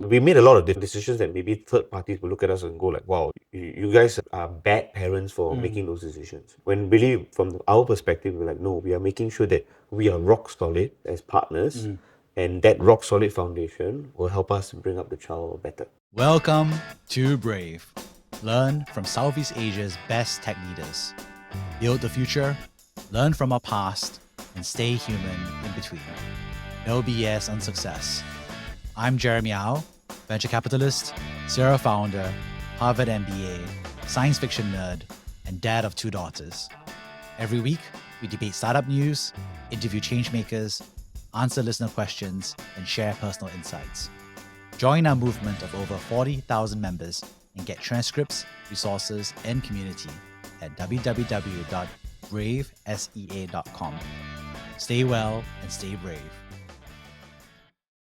we made a lot of decisions that maybe third parties will look at us and go like, wow, you guys are bad parents for making those decisions. When really, from our perspective, we're like, no, we are making sure that we are rock solid as partners, and that rock solid foundation will help us bring up the child better. Welcome to Brave. Learn from Southeast Asia's best tech leaders. Build the future, learn from our past, and stay human in between. No BS on success. I'm Jeremy Au, venture capitalist, Sierra founder, Harvard MBA, science fiction nerd, and dad of 2 daughters. Every week, we debate startup news, interview changemakers, answer listener questions, and share personal insights. Join our movement of over 40,000 members and get transcripts, resources, and community at www.bravesea.com. Stay well and stay brave.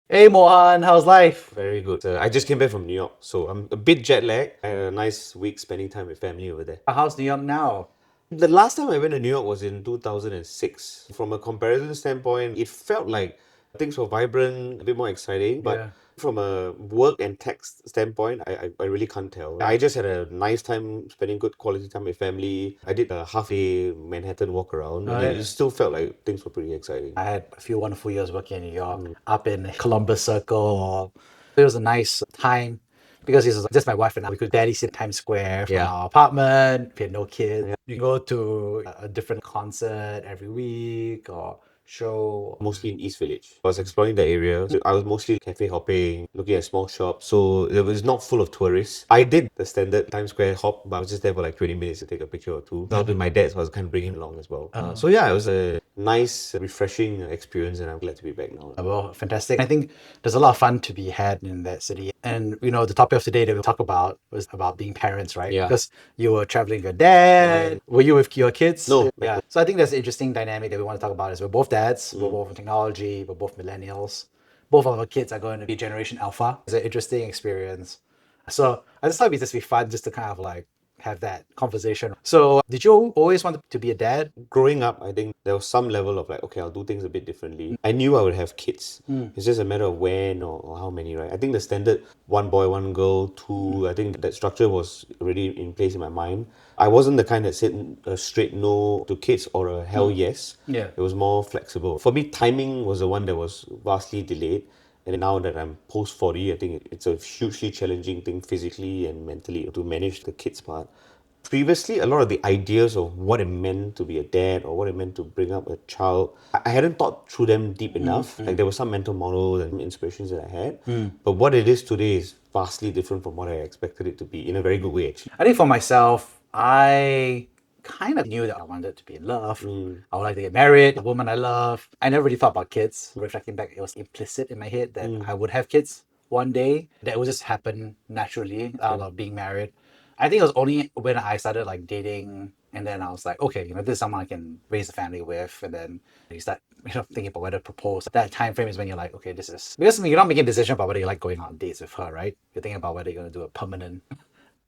Hey Mohan, how's life? Very good. I just came back from New York, so I'm a bit jet lagged. I had a nice week spending time with family over there. How's New York now? The last time I went to New York was in 2006. From a comparison standpoint, it felt like things were vibrant, a bit more exciting, but Yeah. from a work and tech standpoint, I really can't tell. I just had a nice time spending good quality time with family. I did a half-day Manhattan walk around, and it still felt like things were pretty exciting. I had a few wonderful years working in New York, up in Columbus Circle. It was a nice time because it was just my wife and I. We could barely sit Times Square from our apartment. We had no kids. Yeah. You go to a different concert every week or show. Mostly in East Village. I was exploring the area. So I was mostly cafe hopping, looking at small shops. So it was not full of tourists. I did the standard Times Square hop, but I was just there for like 20 minutes to take a picture or two. I was with my dad, so I was kind of bringing him along as well. So yeah, it was a nice, refreshing experience, and I'm glad to be back now. Well, fantastic. I think there's a lot of fun to be had in that city. And, you know, the topic of today that we'll talk about was about being parents, right? Yeah. Because you were traveling with your dad. Were you with your kids? No. Yeah. So I think there's an interesting dynamic that we want to talk about is we're both dads, we're both in technology, we're both millennials. Both of our kids are going to be Generation Alpha. It's an interesting experience. So I just thought it'd just be fun just to kind of like have that conversation. So did you always want to be a dad? Growing up, I think there was some level of like, okay, I'll do things a bit differently. I knew I would have kids. It's just a matter of when or how many, right? I think the standard 1 boy, 1 girl, 2, I think that structure was already in place in my mind. I wasn't the kind that said a straight no to kids or a hell yes. Yeah. It was more flexible. For me, timing was the one that was vastly delayed. And now that I'm post 40, I think it's a hugely challenging thing physically and mentally to manage the kids part. Previously, a lot of the ideas of what it meant to be a dad or what it meant to bring up a child, I hadn't thought through them deep enough. Like there were some mental models and inspirations that I had. But what it is today is vastly different from what I expected it to be, in a very good way, actually. I think for myself, I kind of knew that I wanted to be in love. I would like to get married, a woman I love. I never really thought about kids. Reflecting back, it was implicit in my head that I would have kids one day. That would just happen naturally out of being married. I think it was only when I started like dating, and then I was like, okay, you know, this is someone I can raise a family with, and then you start, you know, thinking about whether to propose. That time frame is when you're like, okay, this is, because you're not making a decision about whether you like going on dates with her, right? You're thinking about whether you're going to do a permanent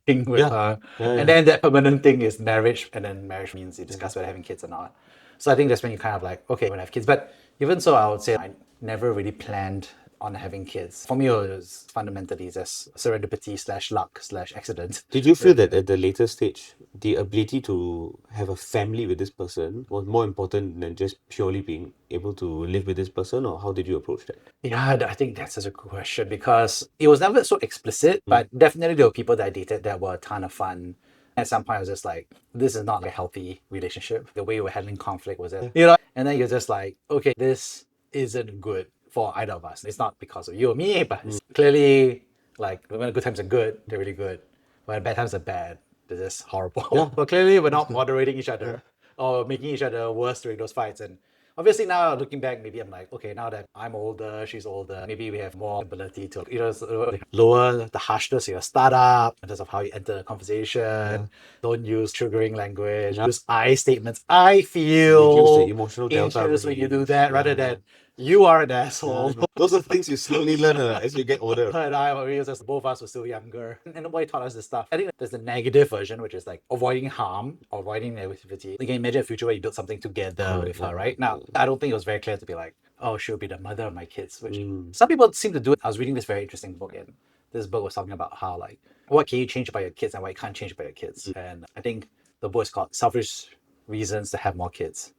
thing with her. And then that permanent thing is marriage, and then marriage means you discuss whether having kids or not. So I think that's when you kind of like, okay, when I have kids. But even so, I would say I never really planned on having kids. For me, it was fundamentally just serendipity / luck / accident. Did you feel that at the later stage, the ability to have a family with this person was more important than just purely being able to live with this person, or how did you approach that? Yeah, I think that's such a good question because it was never so explicit, but definitely there were people that I dated that were a ton of fun. At some point, I was just like, this is not a healthy relationship. The way we were handling conflict was it, you know? And then you're just like, okay, this isn't good for either of us. It's not because of you or me, but it's clearly like when good times are good, they're really good. When bad times are bad, they're just horrible. But clearly we're not moderating each other or making each other worse during those fights. And obviously now looking back, maybe I'm like, okay, now that I'm older, she's older, maybe we have more ability to, you know, lower the harshness of your startup in terms of how you enter the conversation. Don't use triggering language. Use I statements. I feel Reduce the emotional delta anxious when you do that rather than You are an asshole. Those are things you slowly learn as you get older. Her and I, when we was just both of us were still younger, and nobody taught us this stuff. I think there's the negative version, which is like avoiding harm, avoiding negativity. You can imagine a future where you build something together with her, right? Now, I don't think it was very clear to be like, oh, she'll be the mother of my kids, which some people seem to do it. I was reading this very interesting book, and this book was talking about how like what can you change about your kids and what you can't change about your kids. And I think the book is called Selfish Reasons to Have More Kids.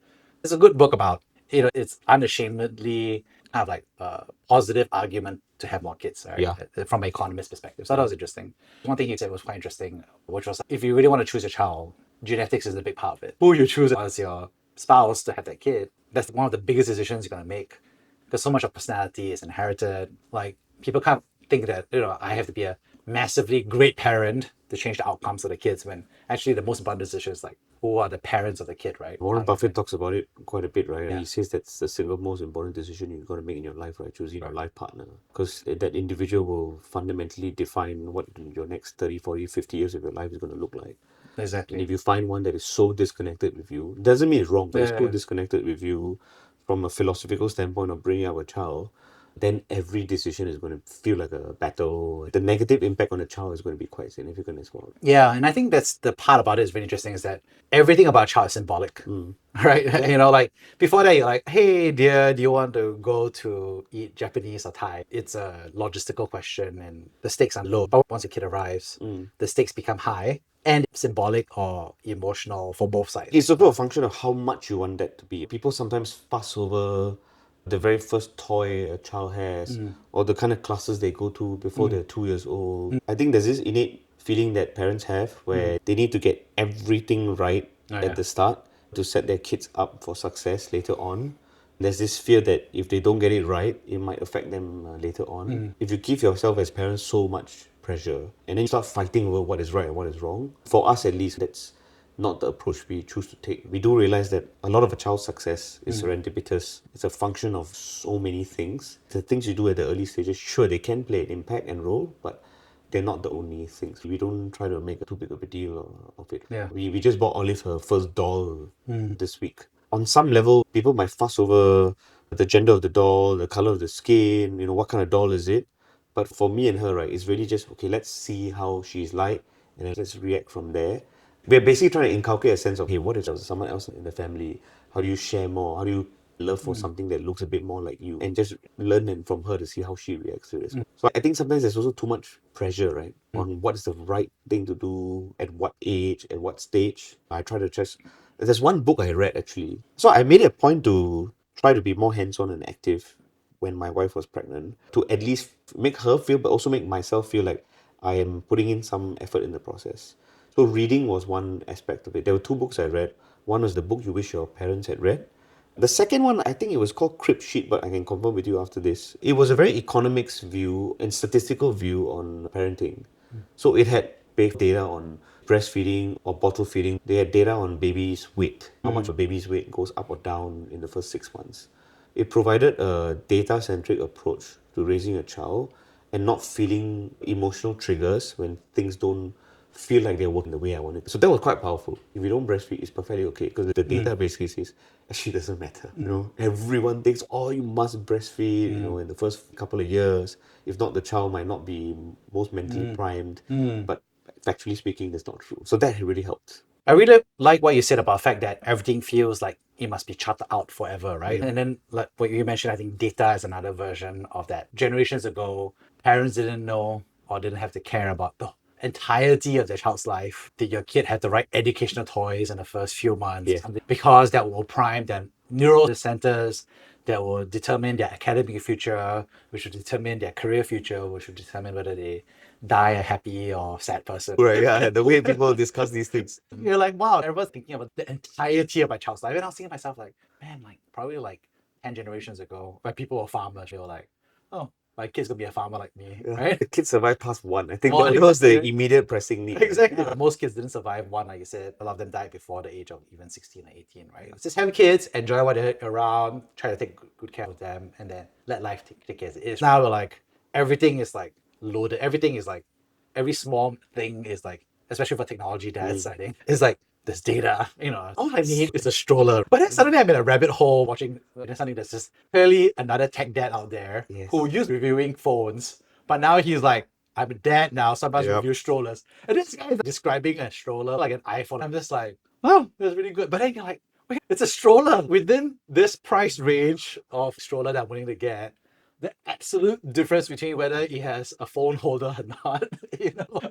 It's a good book about, it's unashamedly kind of like a positive argument to have more kids, right? Yeah. From an economist perspective. So that was interesting. One thing he said was quite interesting, which was if you really want to choose a child, genetics is a big part of it. Who you choose as your spouse to have that kid, that's one of the biggest decisions you're going to make. Because so much of personality is inherited. Like people can't think that, I have to be a massively great parent to change the outcomes of the kids, when actually the most important decision is like, who are the parents of the kid, right? Warren Buffett talks about it quite a bit, right? Yeah. He says that's the single most important decision you've got to make in your life, right? Choosing your life partner. Because that individual will fundamentally define what your next 30, 40, 50 years of your life is going to look like. And Exactly. if you find one that is so disconnected with you, doesn't mean it's wrong, but it's so Yeah. disconnected with you from a philosophical standpoint of bringing up a child, then every decision is going to feel like a battle. The negative impact on the child is going to be quite significant as well. Yeah, and I think that's the part about it is really interesting is that everything about a child is symbolic, right? Like before that, you're like, hey, dear, do you want to go to eat Japanese or Thai? It's a logistical question and the stakes are low. But once your kid arrives, the stakes become high and symbolic or emotional for both sides. It's also a function of how much you want that to be. People sometimes fuss over the very first toy a child has or the kind of classes they go to before they're 2 years old. I think there's this innate feeling that parents have where they need to get everything right at the start to set their kids up for success later on. There's this fear that if they don't get it right, it might affect them later on. If you give yourself as parents so much pressure and then you start fighting over what is right and what is wrong, for us at least, that's not the approach we choose to take. We do realize that a lot of a child's success is serendipitous. It's a function of so many things. The things you do at the early stages, sure, they can play an impact and role, but they're not the only things. We don't try to make too big of a deal of it. Yeah. We just bought Olive her first doll this week. On some level, people might fuss over the gender of the doll, the color of the skin, what kind of doll is it. But for me and her, right, it's really just, okay, let's see how she's like, and then let's react from there. We're basically trying to inculcate a sense of, hey, what if there's someone else in the family? How do you share more? How do you love for something that looks a bit more like you? And just learn from her to see how she reacts to it. So I think sometimes there's also too much pressure, right, on what is the right thing to do, at what age, at what stage. I try to just... There's one book I read, actually. So I made it a point to try to be more hands-on and active when my wife was pregnant, to at least make her feel, but also make myself feel like I am putting in some effort in the process. So reading was one aspect of it. There were two books I read. One was the book you wish your parents had read. The second one, I think it was called Crib Sheet, but I can confirm with you after this. It was a very economics view and statistical view on parenting. So it had big data on breastfeeding or bottle feeding. They had data on baby's weight, how much a baby's weight goes up or down in the first 6 months. It provided a data-centric approach to raising a child and not feeling emotional triggers when things don't feel like they're working the way I want it. So that was quite powerful. If you don't breastfeed, it's perfectly okay, because the data basically says actually doesn't matter. Everyone thinks, oh, you must breastfeed, in the first couple of years. If not, the child might not be most mentally primed. But factually speaking, that's not true. So that really helped. I really like what you said about the fact that everything feels like it must be charted out forever, right? And then, like what you mentioned, I think data is another version of that. Generations ago, parents didn't know or didn't have to care about the entirety of their child's life. Did your kid have the right educational toys in the first few months? Yeah. Because that will prime their neural centers, that will determine their academic future, which will determine their career future, which will determine whether they die a happy or sad person. Right, yeah, the way people discuss these things. You're like, wow, everyone's thinking about the entirety of my child's life. And I was thinking to myself, like, man, like probably like 10 generations ago, when people were farmers, they were like, oh, my kid's gonna be a farmer like me, right? The kids survived past one. I think Well, that was the exactly. immediate pressing need. Exactly. Most kids didn't survive one, like you said. A lot of them died before the age of even 16 or 18, right? Just have kids, enjoy what they're around, try to take good care of them, and then let life take care as it is. Now we're like, everything is like loaded. Everything is like, every small thing is like, especially for technology dads, I think, it's like this data, all I need is a stroller. But then suddenly I'm in a rabbit hole watching something that's just clearly another tech dad out there who used reviewing phones, but now he's like, I'm a dad now, so I must review strollers. And this guy is describing a stroller like an iPhone. I'm just like, oh, that's really good. But then you're like, wait, it's a stroller within this price range of stroller that I'm willing to get. The absolute difference between whether it has a phone holder or not,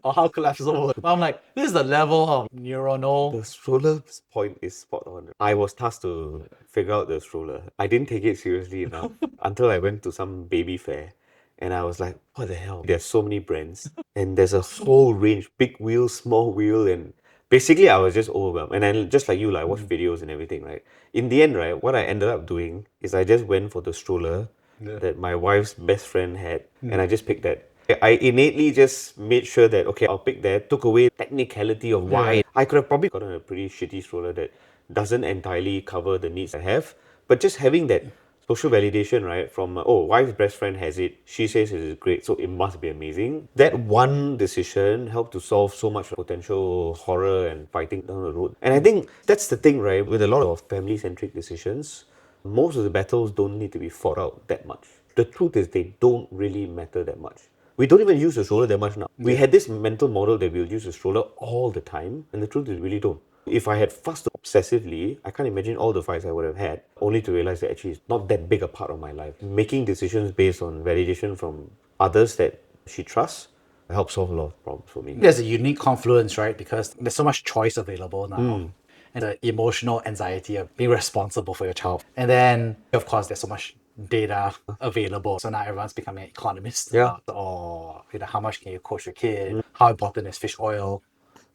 or how collapsible. But I'm like, this is the level of neuronal. The stroller point is spot on. I was tasked to figure out the stroller. I didn't take it seriously enough until I went to some baby fair and I was like, what the hell? There's so many brands and there's a whole range, big wheel, small wheel, and basically I was just overwhelmed. And then just like you, I watched videos and everything, right? In the end, right, what I ended up doing is I just went for the stroller that my wife's best friend had and I just picked that. I innately just made sure that, okay, I'll pick that, took away technicality of why. I could have probably gotten a pretty shitty stroller that doesn't entirely cover the needs I have, but just having that social validation, right, from, oh, wife's best friend has it, she says it is great, so it must be amazing. That one decision helped to solve so much potential horror and fighting down the road. And I think that's the thing, right, with a lot of family-centric decisions, most of the battles don't need to be fought out that much. The truth is they don't really matter that much. We don't even use the stroller that much now. We had this mental model that we'll use the stroller all the time, and the truth is we really don't. If I had fussed obsessively, I can't imagine all the fights I would have had, only to realize that actually it's not that big a part of my life. Making decisions based on validation from others that she trusts helps solve a lot of problems for me. There's a unique confluence, right? Because there's so much choice available now. And the emotional anxiety of being responsible for your child. And then, of course, there's so much data available. So now everyone's becoming an economist. Or how much can you coach your kid? How important is fish oil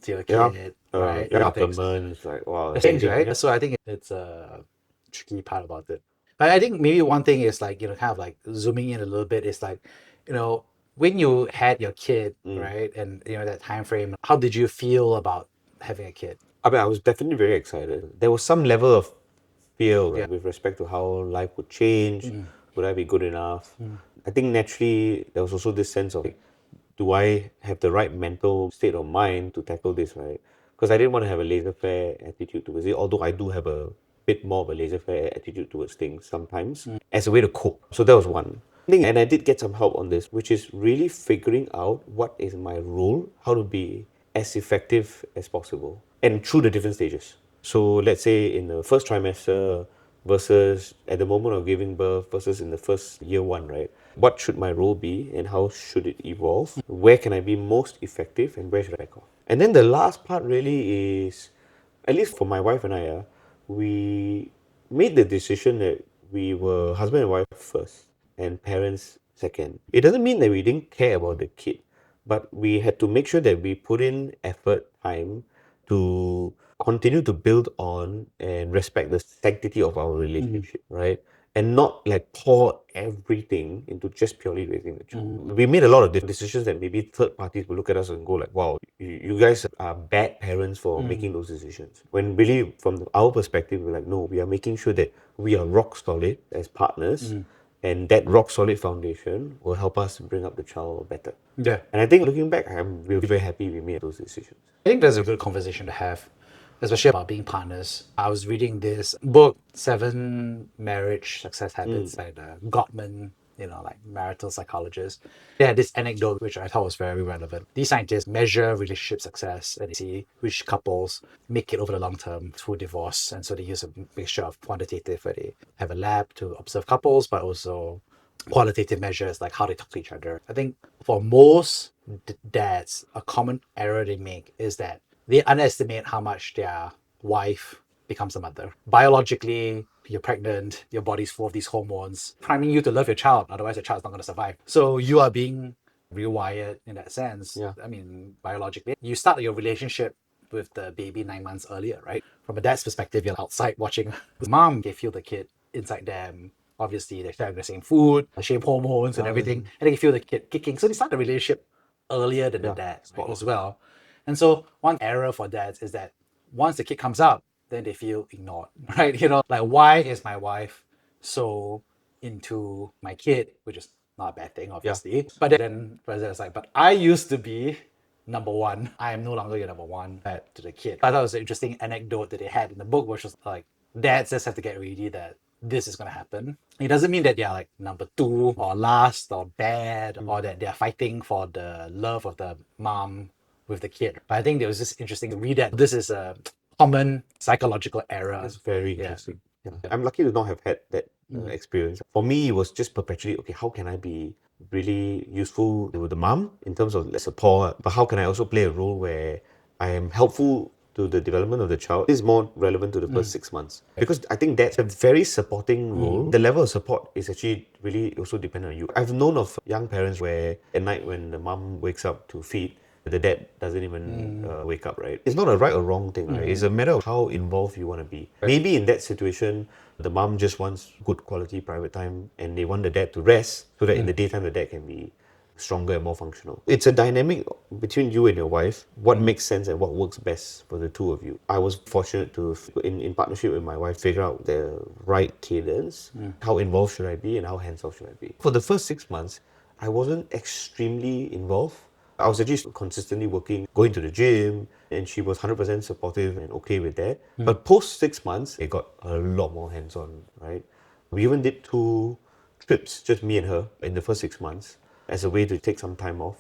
to your kid? Right? Supplements, like, wow. Things, right? So I think it's a tricky part about it. But I think maybe one thing is like, kind of like zooming in a little bit is like, when you had your kid, right? And, that time frame, how did you feel about having a kid? I mean, I was definitely very excited. There was some level of fear with respect to how life would change. Would I be good enough? I think naturally there was also this sense of, like, do I have the right mental state of mind to tackle this, right? Because I didn't want to have a laissez-faire attitude towards it, although I do have a bit more of a laissez-faire attitude towards things sometimes as a way to cope. So that was one thing. And I did get some help on this, which is really figuring out what is my role, how to be as effective as possible, and through the different stages. So let's say in the first trimester versus at the moment of giving birth versus in the first year one, right? What should my role be and how should it evolve? Where can I be most effective and where should I back off? And then the last part really is, at least for my wife and I, we made the decision that we were husband and wife first and parents second. It doesn't mean that we didn't care about the kid, but we had to make sure that we put in effort, time to continue to build on and respect the sanctity of our relationship, right? And not like pour everything into just purely raising the child. We made a lot of decisions that maybe third parties will look at us and go like, wow, you guys are bad parents for making those decisions. When really from our perspective, we're like, no, we are making sure that we are rock solid as partners. And that rock solid foundation will help us bring up the child better. Yeah. And I think looking back, I'm really very happy we made those decisions. I think that's a good conversation to have, especially about being partners. I was reading this book, 7 Marriage Success Habits, by the Gottman, like marital psychologist. They had this anecdote, which I thought was very relevant. These scientists measure relationship success and they see which couples make it over the long term through divorce. And so they use a mixture of quantitative, where they have a lab to observe couples, but also qualitative measures like how they talk to each other. I think for most dads, a common error they make is that they underestimate how much their wife becomes a mother. Biologically, you're pregnant, your body's full of these hormones, priming you to love your child, otherwise the child's not going to survive. So you are being rewired in that sense. I mean, biologically, you start your relationship with the baby 9 months earlier, right? From a dad's perspective, you're outside watching mom, they feel the kid inside them. Obviously, they're sharing the same food, the same hormones and everything, and they can feel the kid kicking. So they start the relationship earlier than the dad, right, as well. And so one error for dads is that once the kid comes out, then they feel ignored, right? Like, why is my wife so into my kid, which is not a bad thing, obviously. But then it's like, but I used to be number one. I am no longer your number one to the kid. I thought it was an interesting anecdote that they had in the book, which was like, dads just have to get ready that this is going to happen. It doesn't mean that they're like number two or last or bad or that they're fighting for the love of the mom with the kid. But I think it was just interesting to read that this is a common psychological error. That's very interesting. Yeah. I'm lucky to not have had that experience. For me, it was just perpetually, okay, how can I be really useful to the mom in terms of support, but how can I also play a role where I am helpful to the development of the child? This is more relevant to the first 6 months. Because I think that's a very supporting role. The level of support is actually really also dependent on you. I've known of young parents where at night when the mom wakes up to feed, the dad doesn't even wake up, right? It's not a right or wrong thing, right? It's a matter of how involved you want to be. Maybe in that situation, the mom just wants good quality private time and they want the dad to rest so that in the daytime the dad can be stronger and more functional. It's a dynamic between you and your wife, what makes sense and what works best for the two of you. I was fortunate to, in partnership with my wife, figure out the right cadence, how involved should I be and how hands-off should I be. For the first 6 months, I wasn't extremely involved. I was actually consistently working, going to the gym, and she was 100% supportive and okay with that. But post 6 months, it got a lot more hands-on, right? We even did 2 trips, just me and her, in the first 6 months, as a way to take some time off.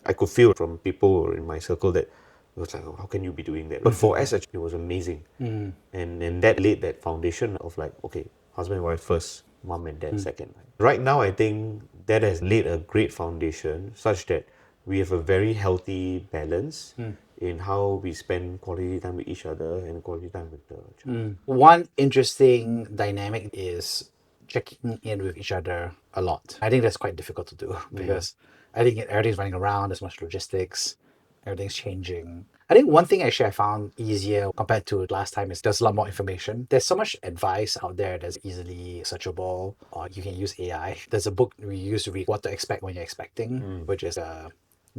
I could feel from people in my circle that it was like, oh, how can you be doing that? But for us, it was amazing. And that laid that foundation of like, okay, husband and wife first, mom and dad second. Right now, I think that has laid a great foundation such that we have a very healthy balance in how we spend quality time with each other and quality time with the child. One interesting dynamic is checking in with each other a lot. I think that's quite difficult to do because I think everything's running around, there's much logistics, everything's changing. I think one thing actually I found easier compared to last time is there's a lot more information. There's so much advice out there that's easily searchable, or you can use AI. There's a book we used to read, What to Expect When You're Expecting, which is a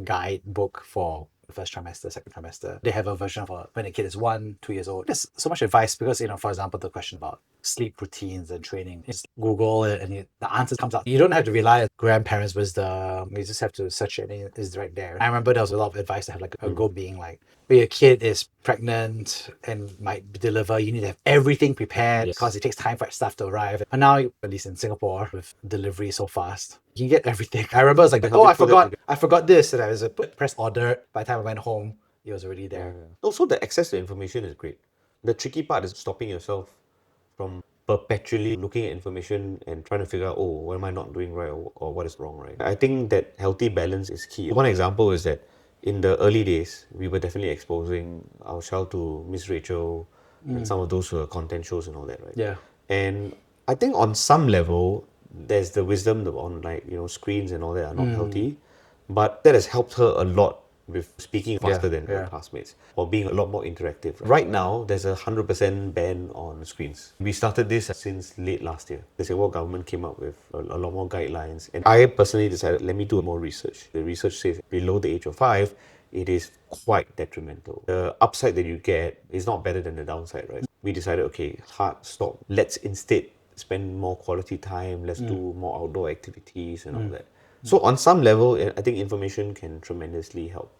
guidebook for the first trimester, second trimester. They have a version for when a kid is 1, 2 years old. There's so much advice because, for example, the question about sleep routines and training, just Google it and the answer comes out. You don't have to rely on grandparents' wisdom. You just have to search it and it's right there. I remember there was a lot of advice that had like a goal being like, when your kid is pregnant and might deliver, you need to have everything prepared because it takes time for stuff to arrive. And now, at least in Singapore, with delivery so fast, you can get everything. I remember I was like, oh, I forgot this. And I was press order. By the time I went home, it was already there. Also, the access to information is great. The tricky part is stopping yourself from perpetually looking at information and trying to figure out, oh, what am I not doing right or what is wrong, right? I think that healthy balance is key. One example is that in the early days, we were definitely exposing our child to Miss Rachel and some of those content shows and all that, right? Yeah. And I think on some level, there's the wisdom on like, screens and all that are not healthy, but that has helped her a lot with speaking faster than her classmates or being a lot more interactive. Right now, there's a 100% ban on screens. We started this since late last year. The Singapore government came up with a lot more guidelines, and I personally decided, let me do more research. The research says below the age of 5, it is quite detrimental. The upside that you get is not better than the downside, right? We decided, okay, hard stop. Let's instead spend more quality time. Let's do more outdoor activities and all that. So on some level, I think information can tremendously help.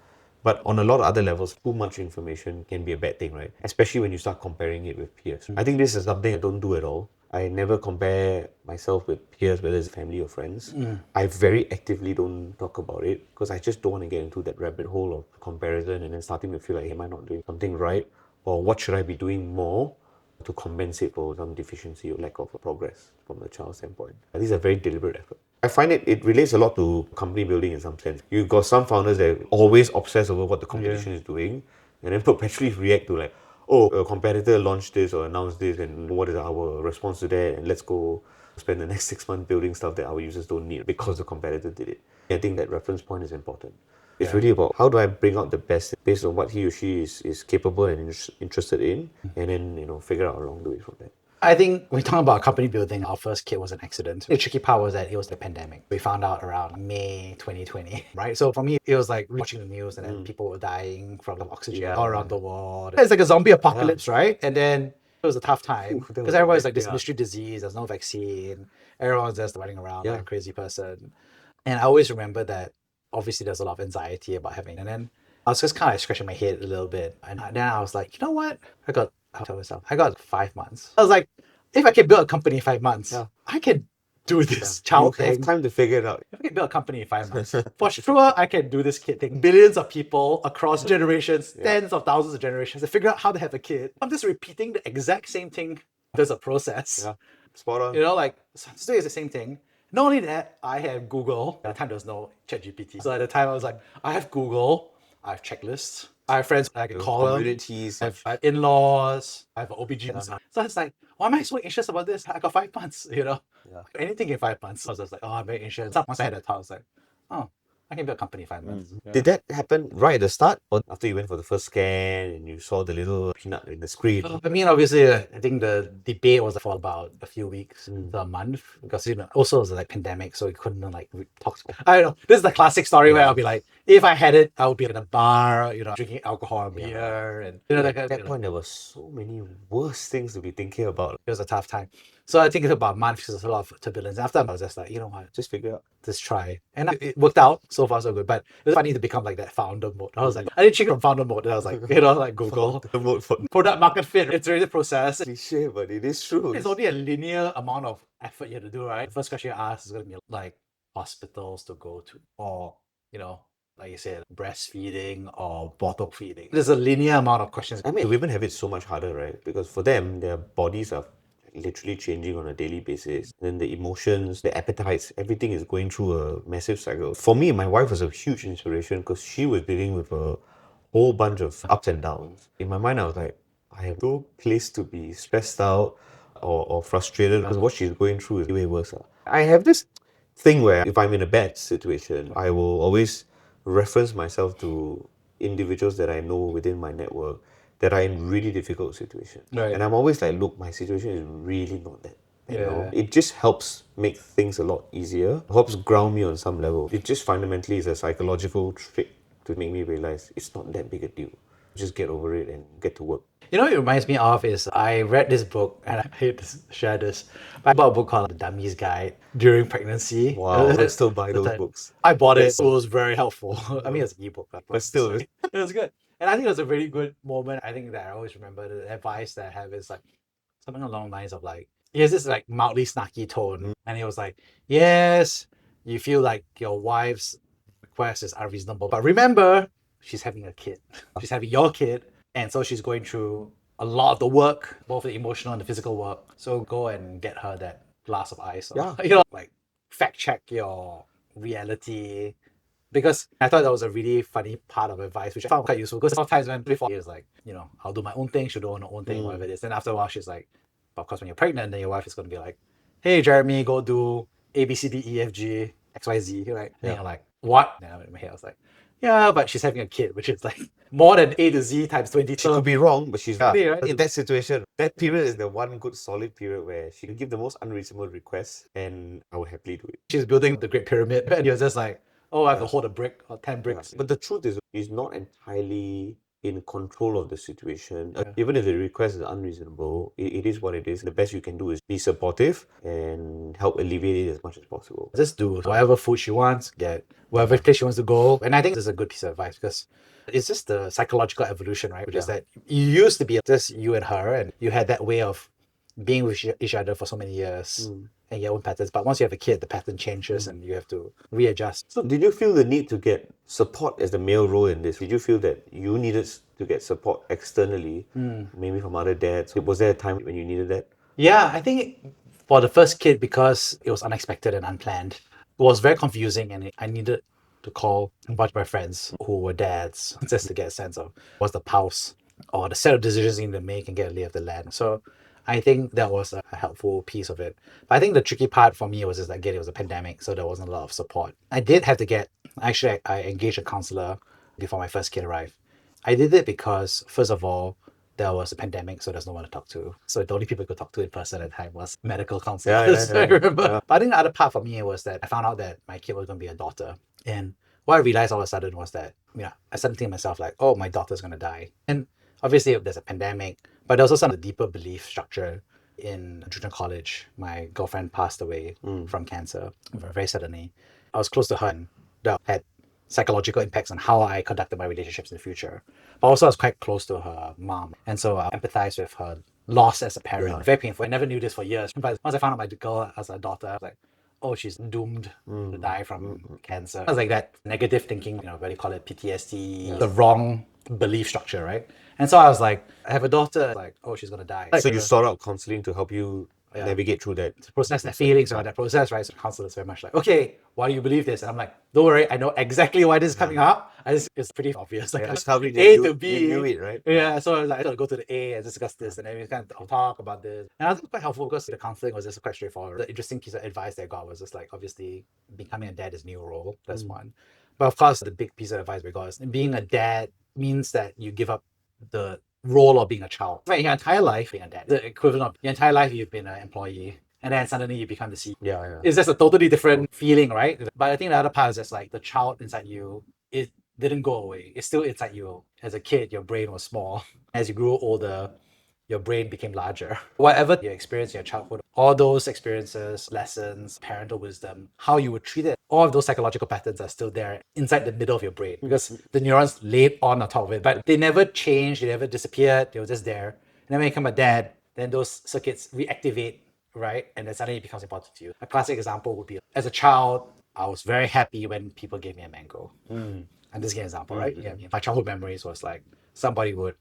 But on a lot of other levels, too much information can be a bad thing, right? Especially when you start comparing it with peers. I think this is something I don't do at all. I never compare myself with peers, whether it's family or friends. I very actively don't talk about it because I just don't want to get into that rabbit hole of comparison and then starting to feel like, am I not doing something right? Or what should I be doing more to compensate for some deficiency or lack of progress from the child's standpoint? These are very deliberate efforts. I find it relates a lot to company building in some sense. You've got some founders that always obsess over what the competition is doing and then perpetually react to like, oh, a competitor launched this or announced this and what is our response to that, and let's go spend the next 6 months building stuff that our users don't need because the competitor did it. I think that reference point is important. It's really about how do I bring out the best based on what he or she is capable and interested in, and then figure out along the way from that. I think we talk about company building. Our first kid was an accident. The tricky part was that it was the pandemic. We found out around May 2020, right? So for me, it was like watching the news and then people were dying from oxygen all around the world. It's like a zombie apocalypse, right? And then it was a tough time because everybody's like this mystery disease. There's no vaccine. Everyone's just running around like a crazy person. And I always remember that obviously there's a lot of anxiety about having. And then I was just kind of scratching my head a little bit. And then I was like, you know what? I'll tell myself, I got 5 months. I was like, if I can build a company in 5 months, I can do this child You have thing. time to figure it out. If I can build a company in 5 months, for sure I can do this kid thing. Billions of people across generations, tens of thousands of generations, to figure out how to have a kid. I'm just repeating the exact same thing. There's a process. Yeah, spot on. You know, like, so today is the same thing. Not only that, I have Google. At the time, there was no ChatGPT. So at the time, I was like, I have Google, I have checklists, I have friends I can call them, Communities. I have in-laws, I have an OBGYN. So it's like, why am I so anxious about this? I got 5 months, you know? Anything in 5 months. I was just like, oh, I'm very anxious. Once I had that thought, I was like, oh, I can build a company in 5 months. Did that happen right at the start, or after you went for the first scan and you saw the little peanut in the screen? I mean, obviously, I think the debate was for about a few weeks to a month because, you know, also it was like pandemic, so we couldn't like talk. I don't know. This is the classic story where I'll be like, if I had it, I would be in a bar, you know, drinking alcohol and beer, and you know, At that point, there were so many worse things to be thinking about. it was a tough time. So I think it's about a month because there's a lot of turbulence. After I was just like, you know what, Just figure out. just try. And it worked out. So far, so good. But it was funny to become like that founder mode. I was like, I didn't change from founder mode. And I was like, you know, like Google. The mode for Product market fit. It's really the process. cliche, but it is true. It's only a linear amount of effort you have to do, right? The first question you ask is going to be like hospitals to go to, or, you know, like you said, breastfeeding or bottle feeding. There's a linear amount of questions. I mean, women have it so much harder, right? Because for them, their bodies are literally changing on a daily basis. Then the emotions, the appetites, everything is going through a massive cycle. For me, my wife was a huge inspiration because she was dealing with a whole bunch of ups and downs. In my mind, I was like, I have no place to be stressed out or frustrated because what she's going through is way worse. I have this thing where if I'm in a bad situation, I will always reference myself to individuals that I know within my network that are in really difficult situations. Right. And I'm always like, look, my situation is really not that bad. You know? Yeah. It just helps make things a lot easier, helps ground me on some level. It just fundamentally is a psychological trick to make me realize it's not that big a deal. Just get over it and get to work. You know what it reminds me of is I read this book, and I hate to share this, but I bought a book called The Dummy's Guide during pregnancy. Wow, I still buy those books. I bought it. It was very helpful. I mean, it's an ebook. But still, it was good. And I think it was a really good moment. I think that I always remember the advice that I have is like something along the lines of like, he has this like mildly snarky tone. And he was like, yes, you feel like your wife's request is unreasonable. But remember, she's having a kid. She's having your kid. And so she's going through a lot of the work, both the emotional and the physical work. So go and get her that glass of ice. Or, you know, like fact check your reality. Because I thought that was a really funny part of advice, which I found quite useful. Because sometimes when before it was like, you know, I'll do my own thing, she'll do her own thing, whatever it is. Then after a while, she's like, but of course, when you're pregnant, then your wife is going to be like, hey, Jeremy, go do A, B, C, D, E, F, G, X, Y, Z. Right? And you're like, what? And in my head, I was like, yeah, but she's having a kid, which is like more than A to Z times 20. She could be wrong, but she's not. Right? In that situation, that period is the one good solid period where she can give the most unreasonable requests and I will happily do it. She's building the Great Pyramid, and you're just like, oh, I have to hold a brick or 10 bricks. But the truth is, he's not entirely in control of the situation. Even if the request is unreasonable, it is what it is. The best you can do is be supportive and help alleviate it as much as possible. Just do whatever food she wants, get wherever place she wants to go. And I think this is a good piece of advice because it's just the psychological evolution, right? Which is that you used to be just you and her, and you had that way of being with each other for so many years and your own patterns. But once you have a kid, the pattern changes and you have to readjust. So did you feel the need to get support as the male role in this? Did you feel that you needed to get support externally, maybe from other dads? Was there a time when you needed that? Yeah, I think for the first kid, because it was unexpected and unplanned, it was very confusing, and I needed to call a bunch of my friends who were dads just to get a sense of what's the pulse or the set of decisions you need to make and get a lay of the land. So I think that was a helpful piece of it. But I think the tricky part for me was just, again, it was a pandemic, so there wasn't a lot of support. I did have to I engaged a counselor before my first kid arrived. I did it because, first of all, there was a pandemic, so there's no one to talk to. So the only people you could talk to in person at the time was medical counselors. I remember. But I think the other part for me was that I found out that my kid was going to be a daughter. And what I realized all of a sudden was that, I started thinking to myself like, oh, my daughter's going to die. And obviously there's a pandemic, but there's also some deeper belief structure. In junior college, my girlfriend passed away from cancer very suddenly. I was close to her and that had psychological impacts on how I conducted my relationships in the future. But also I was quite close to her mom. And so I empathized with her loss as a parent. Yeah. Very painful. I never knew this for years. But once I found out my girl as a daughter, I was like, oh, she's doomed to die from cancer. It was like that negative thinking, what do you call it, PTSD, the wrong belief structure, right? And so I was like, I have a daughter, like, oh, she's gonna die. So you sought out counseling to help you navigate through that. to process their feelings or that process, right? So the counselor is very much like, okay, why do you believe this? And I'm like, don't worry, I know exactly why this is coming up. It's pretty obvious. Like, Just helping A you, to B. you knew it, right? Yeah, so I was like, I gotta go to the A and discuss this, and then we kind of talk about this. And I think it was quite helpful because the counseling was just quite straightforward. The interesting piece of advice that I got was just like, obviously, becoming a dad is a new role. That's one. But of course, the big piece of advice we got is being a dad means that you give up the role of being a child. Right, your entire life being a dad, the equivalent of your entire life you've been an employee, and then suddenly you become the CEO. Yeah. It's just a totally different feeling, right? But I think the other part is just like the child inside you, it didn't go away. It's still inside you. As a kid, your brain was small. As you grew older, your brain became larger. Whatever you experienced in your childhood, all those experiences, lessons, parental wisdom, how you would treat it, all of those psychological patterns are still there inside the middle of your brain because the neurons laid on top of it, but they never changed, they never disappeared, they were just there. And then when you become a dad, then those circuits reactivate, right? And then suddenly it becomes important to you. A classic example would be, as a child, I was very happy when people gave me a mango. And this is an example, right? Yeah, my childhood memories was like somebody would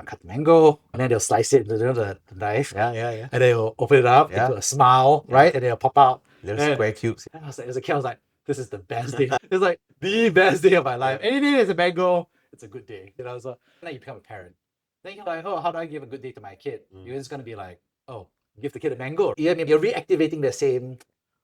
cut the mango and then they'll slice it into the knife. Yeah. And they'll open it up, they put a smile, right? And they'll pop out. Little square cubes. And I was like, as a kid, I was like, this is the best day. It's like the best day of my life. Any day there's a mango, it's a good day. So then you become a parent. Then you're like, oh, how do I give a good day to my kid? You're just gonna be like, oh, give the kid a mango. You're reactivating the same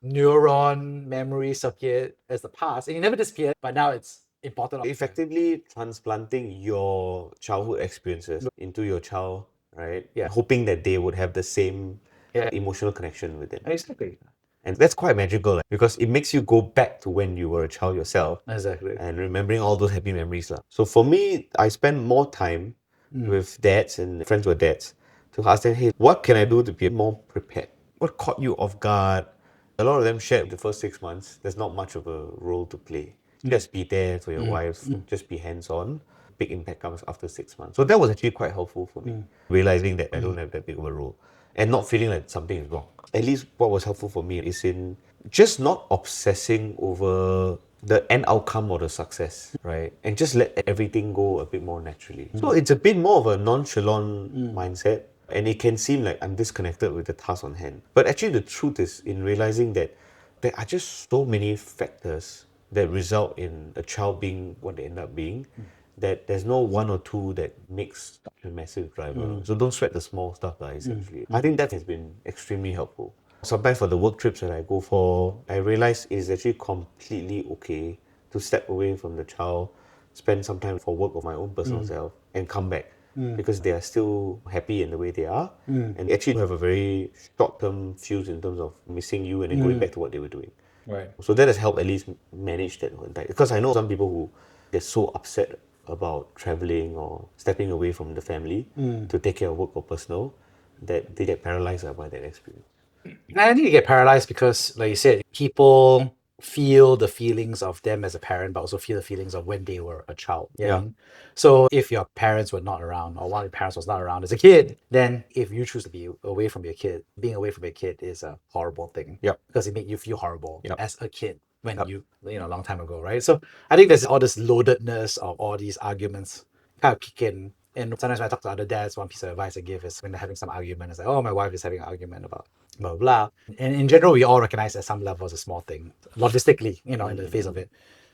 neuron memory circuit as the past. And it never disappeared, but now it's important. Effectively transplanting your childhood experiences into your child, right? Yeah. Hoping that they would have the same emotional connection with it. Exactly. And that's quite magical because it makes you go back to when you were a child yourself. Exactly. And remembering all those happy memories. So for me, I spend more time with dads and friends with dads to ask them, hey, what can I do to be more prepared? What caught you off guard? A lot of them shared the first 6 months, there's not much of a role to play. Just be there for your wife, just be hands-on. Big impact comes after 6 months. So that was actually quite helpful for me, realizing that I don't have that big of a role and not feeling like something is wrong. At least what was helpful for me is in just not obsessing over the end outcome or the success, right? And just let everything go a bit more naturally. So it's a bit more of a nonchalant mindset. And it can seem like I'm disconnected with the task on hand. But actually the truth is in realizing that there are just so many factors that result in a child being what they end up being, that there's no one or two that makes such a massive driver. So don't sweat the small stuff, essentially. I think that has been extremely helpful. Sometimes for the work trips that I go for, I realize it's actually completely okay to step away from the child, spend some time for work of my own personal self, and come back. Because they are still happy in the way they are, and actually have a very short-term fuse in terms of missing you and then going back to what they were doing. Right. So that has helped at least manage that entire. Because I know some people who get so upset about traveling or stepping away from the family to take care of work or personal that they get paralyzed by that experience. I think you get paralyzed because, like you said, people feel the feelings of them as a parent, but also feel the feelings of when they were a child. You know what I mean? So if your parents were not around, or one of your parents was not around as a kid, then if you choose to be away from your kid, being away from your kid is a horrible thing. Yep. Because it made you feel horrible as a kid when Yep. you a long time ago, right? So I think there's all this loadedness of all these arguments kind of kick in. And sometimes when I talk to other dads, one piece of advice I give is when they're having some argument, it's like, oh, my wife is having an argument about blah, blah, blah. And in general, we all recognize at some level as a small thing, logistically, in the face of it.